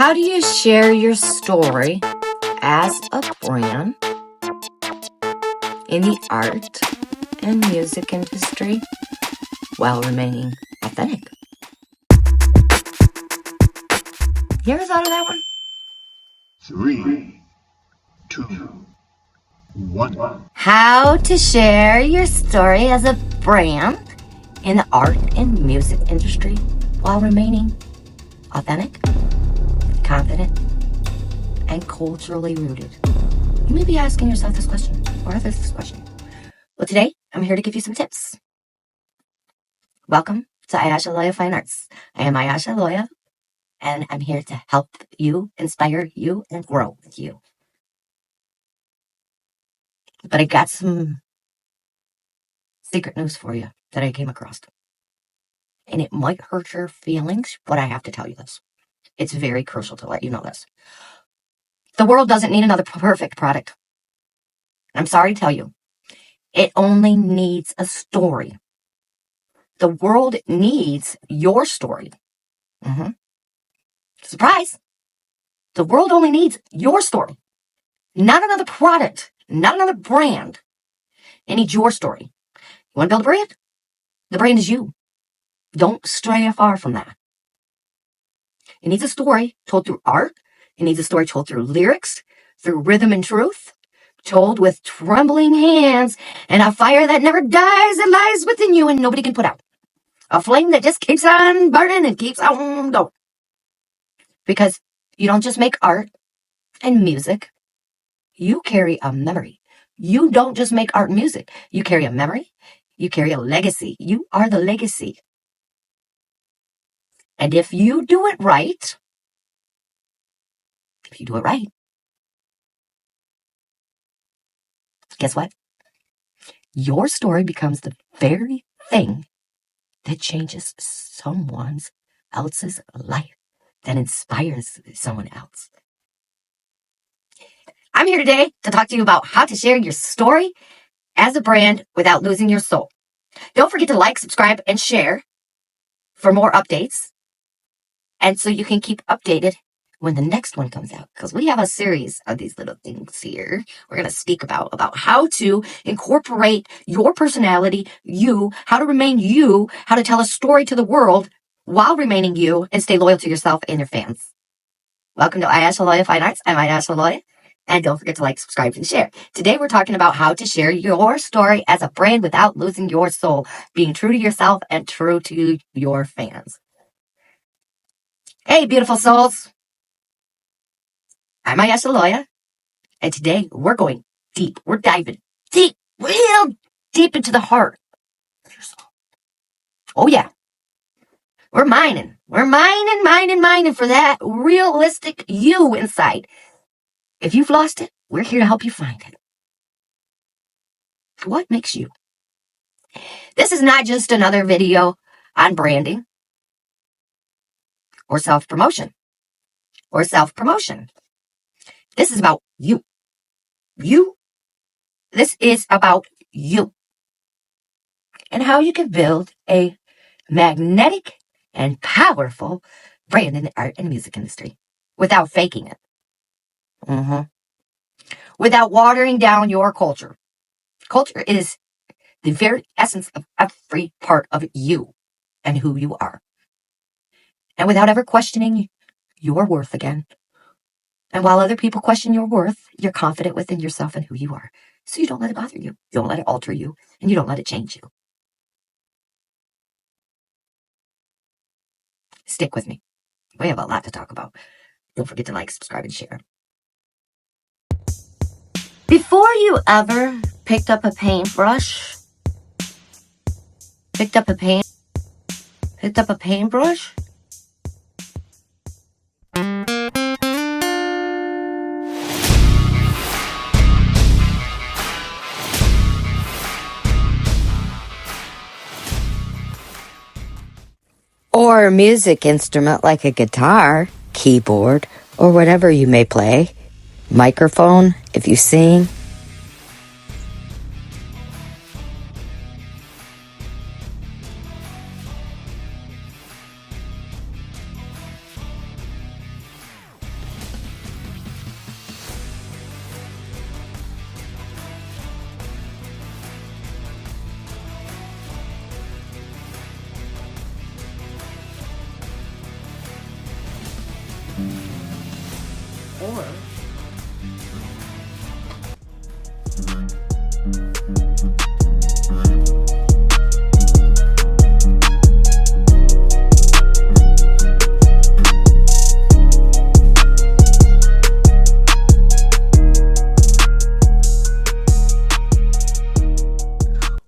How do you share your story as a brand in the art and music industry while remaining authentic? You ever thought of that one? 3, 2, 1. How to share your story as a brand in the art and music industry while remaining authentic, confident, and culturally rooted. You may be asking yourself this question or others this question. Well, today I'm here to give you some tips. Welcome to Ayasha Loya Fine Arts. I am Ayasha Loya, and I'm here to help you, inspire you, and grow with you. But I got some secret news for you that I came across. And it might hurt your feelings, but I have to tell you this. It's very crucial to let you know this. The world doesn't need another perfect product. I'm sorry to tell you. It only needs a story. The world needs your story. Surprise! The world only needs your story. Not another product. Not another brand. It needs your story. You want to build a brand? The brand is you. Don't stray far from that. It needs a story told through art. It needs a story told through lyrics, through rhythm and truth, told with trembling hands, and a fire that never dies that lies within you and nobody can put out. A flame that just keeps on burning and keeps on going. Because you don't just make art and music. You carry a memory. You don't just make art and music. You carry a memory. You carry a legacy. You are the legacy. And if you do it right, guess what? Your story becomes the very thing that changes someone else's life, that inspires someone else. I'm here today to talk to you about how to share your story as a brand without losing your soul. Don't forget to like, subscribe, and share for more updates. And so you can keep updated when the next one comes out. Because we have a series of these little things here we're going to speak about how to incorporate your personality, you, how to remain you, how to tell a story to the world while remaining you and stay loyal to yourself and your fans. Welcome to Ayasha Loya Fine Arts. I'm Ayasha Loya. And don't forget to like, subscribe, and share. Today we're talking about how to share your story as a brand without losing your soul, being true to yourself and true to your fans. Hey, beautiful souls. I'm Ayasha Loya, and today we're going deep. We're diving deep, real deep into the heart of your soul. Oh, yeah. We're mining. We're mining for that realistic you inside. If you've lost it, we're here to help you find it. What makes you? This is not just another video on branding or self-promotion. This is about you. This is about you. And how you can build a magnetic and powerful brand in the art and music industry without faking it. Without watering down your culture. Culture is the very essence of every part of you and who you are. And without ever questioning your worth again. And while other people question your worth, you're confident within yourself and who you are. So you don't let it bother you. You don't let it alter you. And you don't let it change you. Stick with me. We have a lot to talk about. Don't forget to like, subscribe, and share. Before you ever picked up a paintbrush, or a music instrument like a guitar, keyboard, or whatever you may play, microphone if you sing.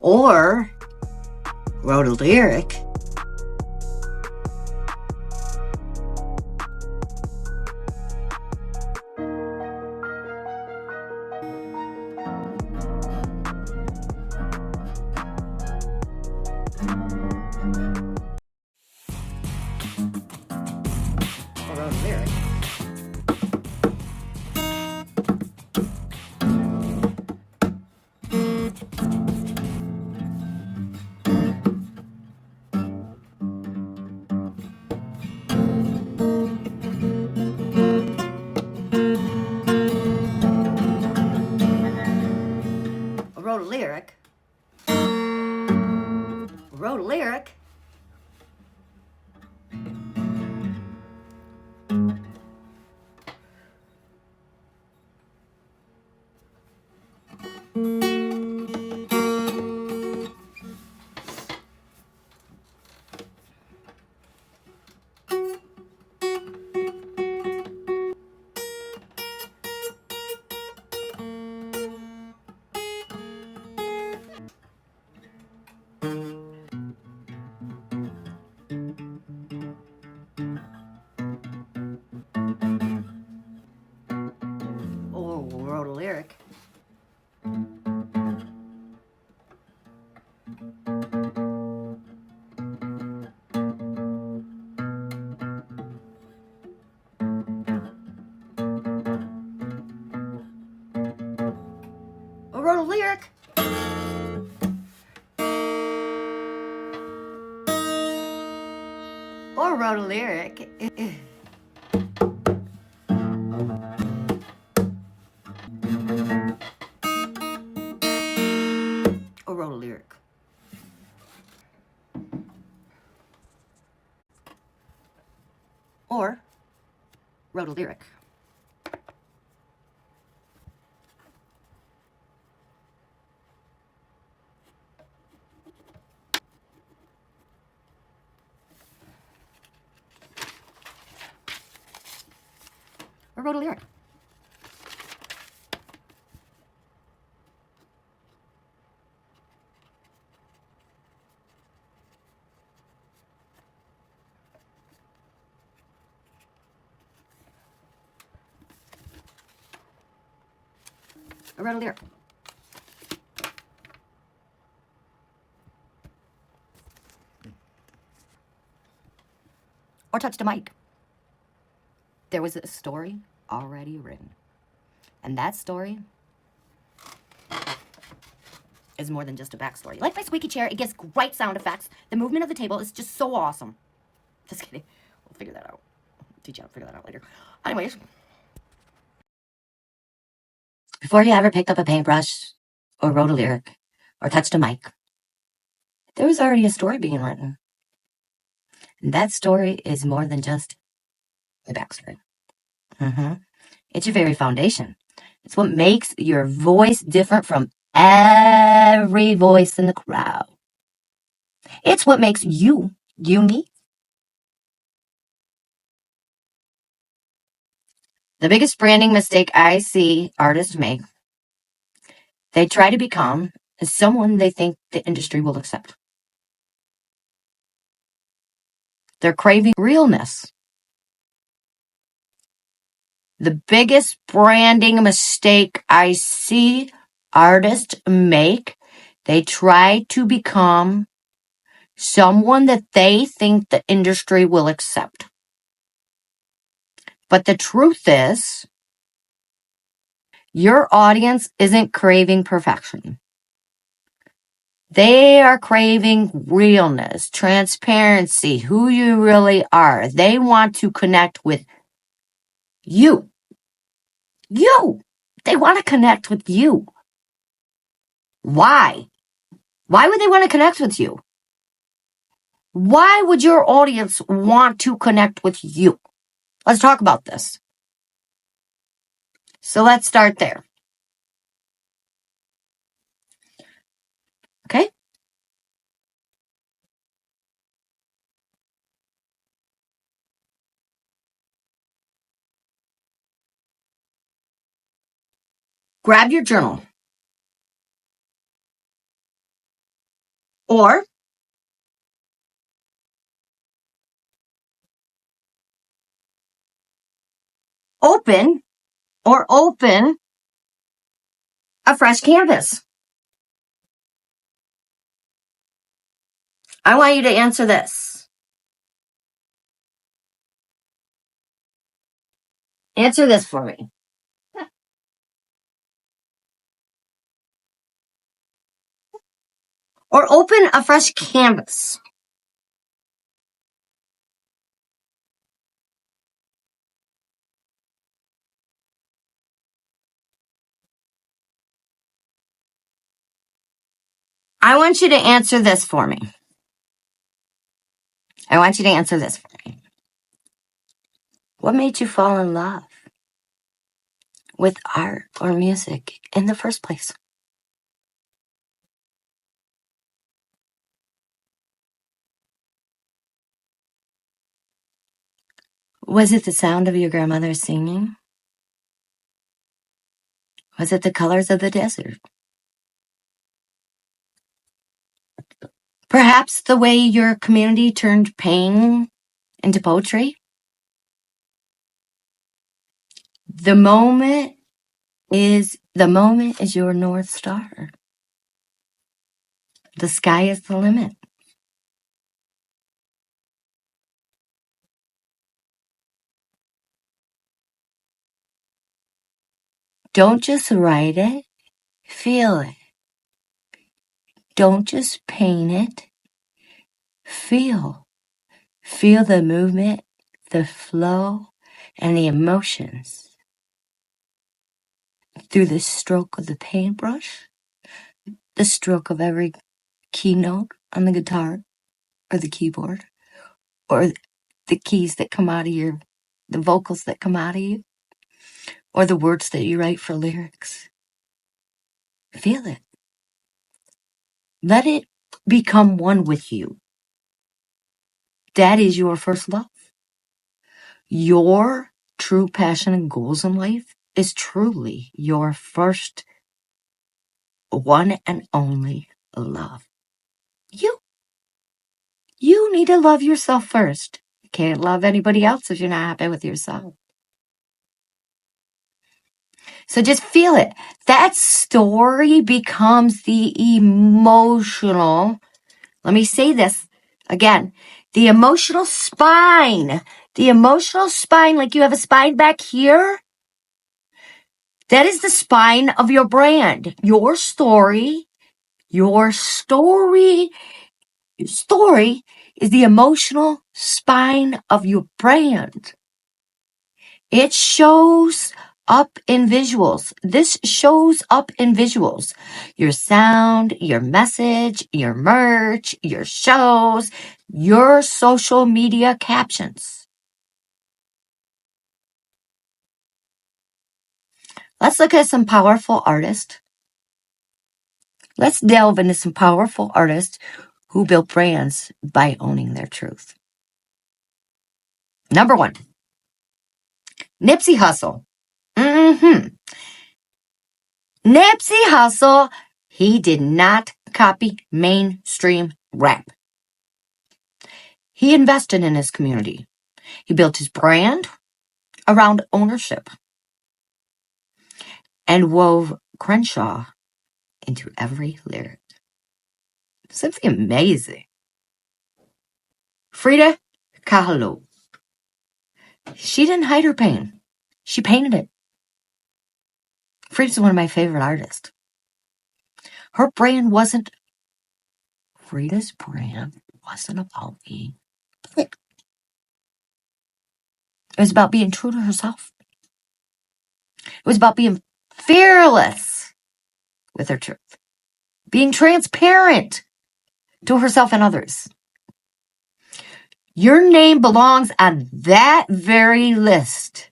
Or wrote a lyric. Or wrote a lyric. Wrote a lyric. Wrote a lyric. Or wrote a lyric. Or wrote a lyric. Or wrote a lyric. Or wrote a lyric. Or wrote a lyric. Or wrote a lyric. Or wrote a lyric. Or touched a mic. There was a story already written. And that story is more than just a backstory. Like my squeaky chair, it gives great sound effects. The movement of the table is just so awesome. Just kidding. We'll figure that out. Teach you how to figure that out later. Anyways. Before you ever picked up a paintbrush, or wrote a lyric, or touched a mic, there was already a story being written. And that story is more than just a backstory. It's your very foundation. It's what makes your voice different from every voice in the crowd. It's what makes you unique. The biggest branding mistake I see artists make, they try to become someone they think the industry will accept. They're craving realness. The biggest branding mistake I see artists make, they try to become someone that they think the industry will accept. But the truth is, your audience isn't craving perfection. They are craving realness, transparency, who you really are. They want to connect with you. They want to connect with you. Why? Why would they want to connect with you? Why would your audience want to connect with you? Let's talk about this. So let's start there. grab your journal. Or open a fresh canvas. I want you to answer this. Answer this for me. Or open a fresh canvas. I want you to answer this for me. What made you fall in love with art or music in the first place? Was it the sound of your grandmother singing? Was it the colors of the desert? Perhaps the way your community turned pain into poetry? The moment is your North Star. The sky is the limit. Don't just write it, feel it. Don't just paint it, feel. Feel the movement, the flow, and the emotions through the stroke of the paintbrush, the stroke of every keynote on the guitar or the keyboard, or the keys that come out of the vocals that come out of you, or the words that you write for lyrics. Feel it. Let it become one with you. That is your first love. Your true passion and goals in life is truly your first, one and only love. You need to love yourself first. You can't love anybody else if you're not happy with yourself. So just feel it. That story becomes the emotional, let me say this again, the emotional spine. The emotional spine, like you have a spine back here. That is the spine of your brand. Your story is the emotional spine of your brand. It shows up in visuals. This shows up in visuals. Your sound, your message, your merch, your shows, your social media captions. Let's look at some powerful artists. Let's delve into some powerful artists who built brands by owning their truth. Number 1, Nipsey Hussle. Nipsey Hussle, he did not copy mainstream rap. He invested in his community. He built his brand around ownership and wove Crenshaw into every lyric. Simply amazing. Frida Kahlo. She didn't hide her pain. She painted it. Frida's one of my favorite artists. Frida's brand wasn't about being perfect. It was about being true to herself. It was about being fearless with her truth. Being transparent to herself and others. Your name belongs on that very list.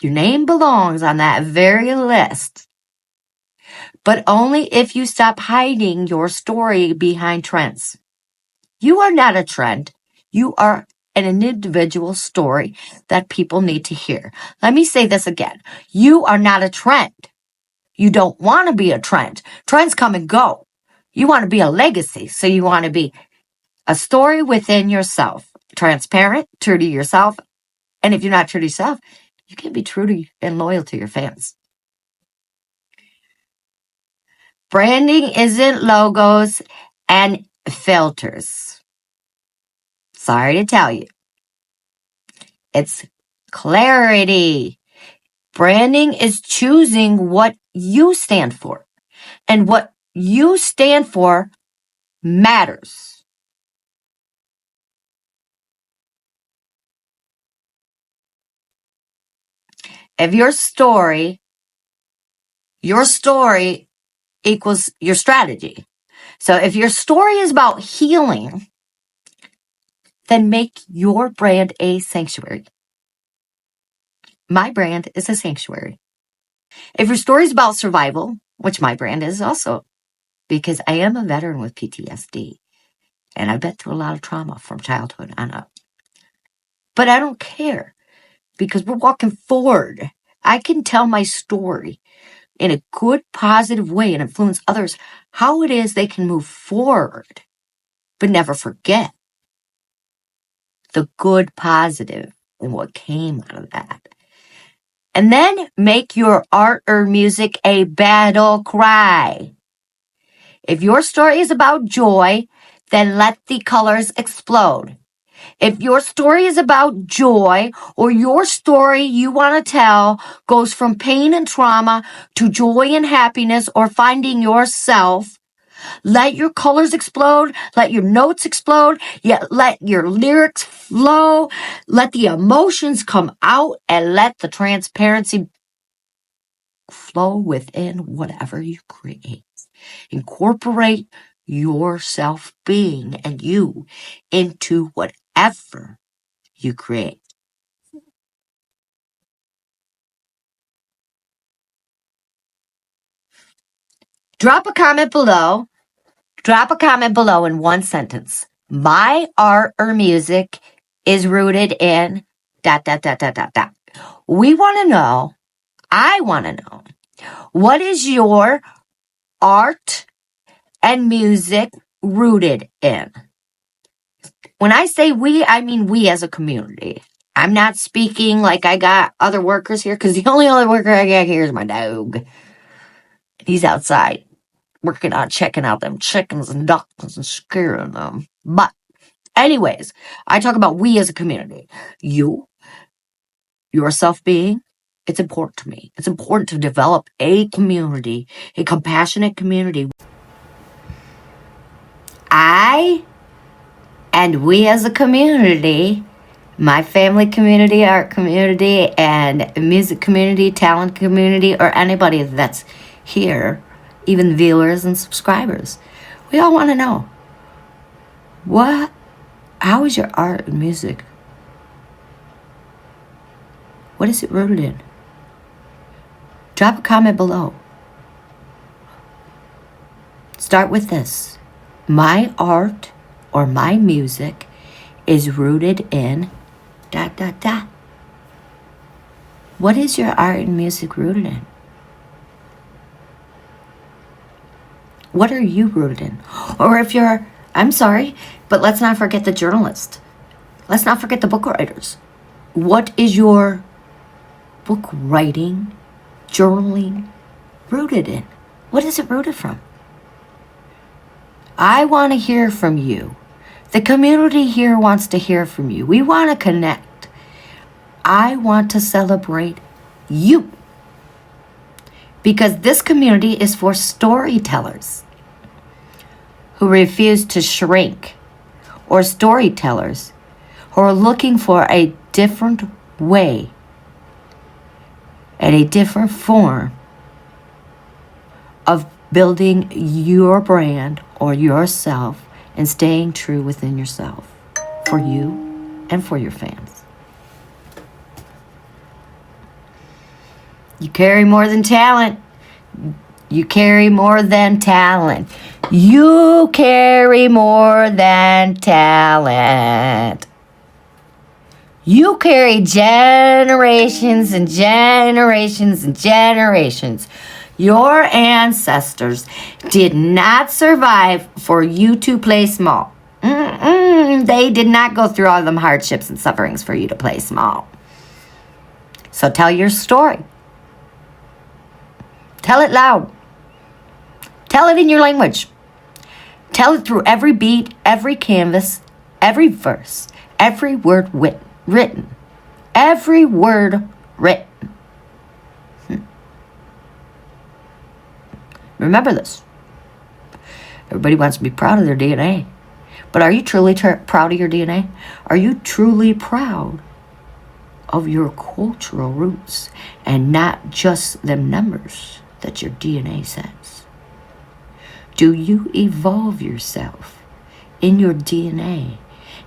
Your name belongs on that very list. But only if you stop hiding your story behind trends. You are not a trend. You are an individual story that people need to hear. Let me say this again. You are not a trend. You don't want to be a trend. Trends come and go. You want to be a legacy. So you want to be a story within yourself. Transparent, true to yourself. And if you're not true to yourself, you can be true to and loyal to your fans. Branding isn't logos and filters. Sorry to tell you. It's clarity. Branding is choosing what you stand for. And what you stand for matters. If your story equals your strategy. So if your story is about healing, then make your brand a sanctuary. My brand is a sanctuary. If your story is about survival, which my brand is also, because I am a veteran with PTSD, and I've been through a lot of trauma from childhood on up. But I don't care, because we're walking forward. I can tell my story in a good, positive way and influence others how it is they can move forward, but never forget the good, positive, and what came out of that. And then make your art or music a battle cry. If your story is about joy, then let the colors explode. If your story is about joy, or your story you want to tell goes from pain and trauma to joy and happiness or finding yourself, let your colors explode, let your notes explode, let your lyrics flow, let the emotions come out, and let the transparency flow within whatever you create. Incorporate your self-being and you into whatever you create. Drop a comment below in one sentence. My art or music is rooted in ... We want to know, I want to know, what is your art and music rooted in? When I say we, I mean we as a community. I'm not speaking like I got other workers here, because the only other worker I got here is my dog. He's outside working on checking out them chickens and ducks and scaring them. But anyways, I talk about we as a community. You, your self-being, it's important to me. It's important to develop a community, a compassionate community. I and we as a community, my family community, art community, and music community, talent community, or anybody that's here, even viewers and subscribers, we all want to know, how is your art and music? What is it rooted in? Drop a comment below. Start with this. My art or my music is rooted in ... What is your art and music rooted in? What are you rooted in? Or if you're, I'm sorry, but let's not forget the journalist. Let's not forget the book writers. What is your book writing, journaling rooted in? What is it rooted from? I want to hear from you. The community here wants to hear from you. We want to connect. I want to celebrate you. Because this community is for storytellers who refuse to shrink, or storytellers who are looking for a different way and a different form of building your brand or yourself and staying true within yourself for you and for your fans. You carry more than talent. You carry more than talent. You carry more than talent. You carry generations and generations and generations. Your ancestors did not survive for you to play small. They did not go through all them hardships and sufferings for you to play small. So tell your story. Tell it loud. Tell it in your language. Tell it through every beat, every canvas, every verse, every word written. Every word written. Remember this. Everybody wants to be proud of their DNA. But are you truly proud of your DNA? Are you truly proud of your cultural roots and not just them numbers that your DNA says? Do you evolve yourself in your DNA,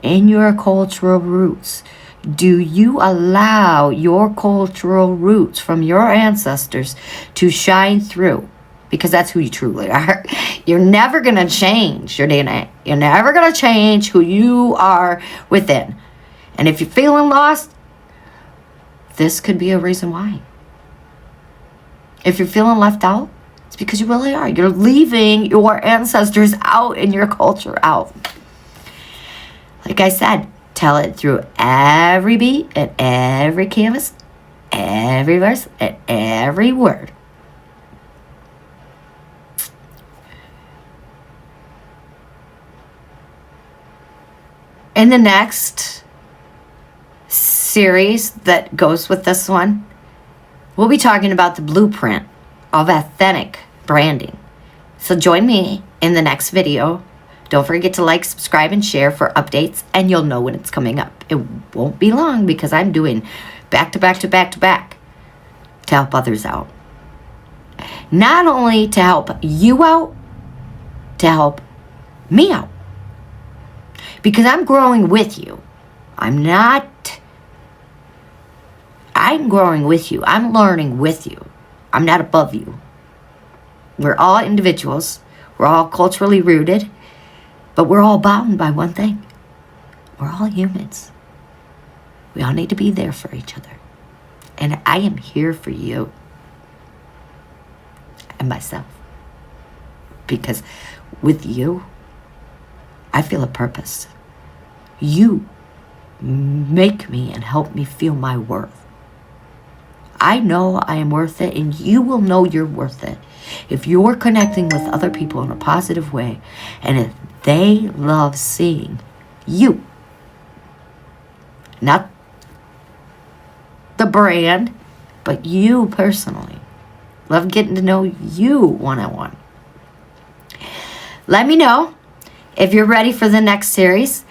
in your cultural roots? Do you allow your cultural roots from your ancestors to shine through? Because that's who you truly are. You're never going to change your DNA. You're never going to change who you are within. And if you're feeling lost, this could be a reason why. If you're feeling left out, it's because you really are. You're leaving your ancestors out and your culture out. Like I said, tell it through every beat and every canvas, every verse and every word. In the next series that goes with this one, we'll be talking about the blueprint of authentic branding. So join me in the next video. Don't forget to like, subscribe, and share for updates, and you'll know when it's coming up. It won't be long because I'm doing back to back to back to back to help others out. Not only to help you out, to help me out. Because I'm growing with you. I'm growing with you. I'm learning with you. I'm not above you. We're all individuals. We're all culturally rooted. But we're all bound by one thing. We're all humans. We all need to be there for each other. And I am here for you. And myself. Because with you, I feel a purpose. You make me and help me feel my worth. I know I am worth it, and you will know you're worth it if you're connecting with other people in a positive way, and if they love seeing you. Not the brand, but you personally. Love getting to know you one-on-one. Let me know if you're ready for the next series,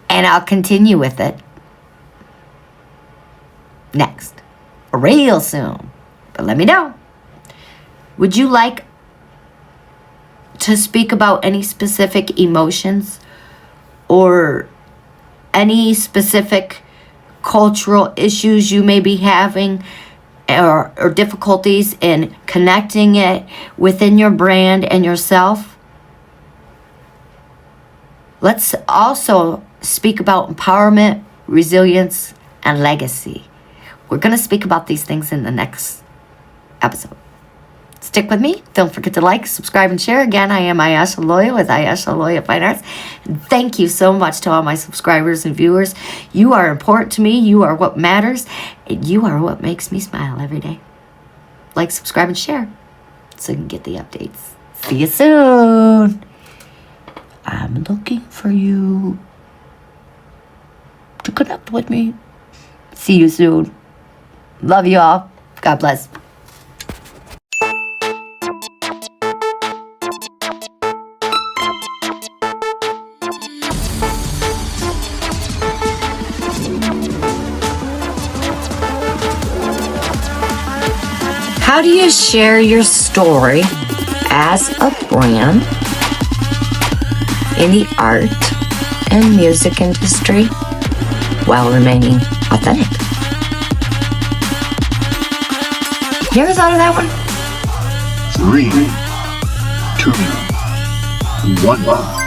and I'll continue with it next, real soon. But let me know. Would you like to speak about any specific emotions or any specific cultural issues you may be having, or difficulties in connecting it within your brand and yourself? Let's also speak about empowerment, resilience, and legacy. We're going to speak about these things in the next episode. Stick with me. Don't forget to like, subscribe, and share. Again, I am Ayasha Loya with Ayasha Loya Fine Arts. And thank you so much to all my subscribers and viewers. You are important to me. You are what matters. And you are what makes me smile every day. Like, subscribe, and share so you can get the updates. See you soon. I'm looking for you to connect with me. See you soon. Love you all. God bless. How do you share your story as a brand in the art and music industry while remaining authentic? You ever thought of that one? 3, 2, 1.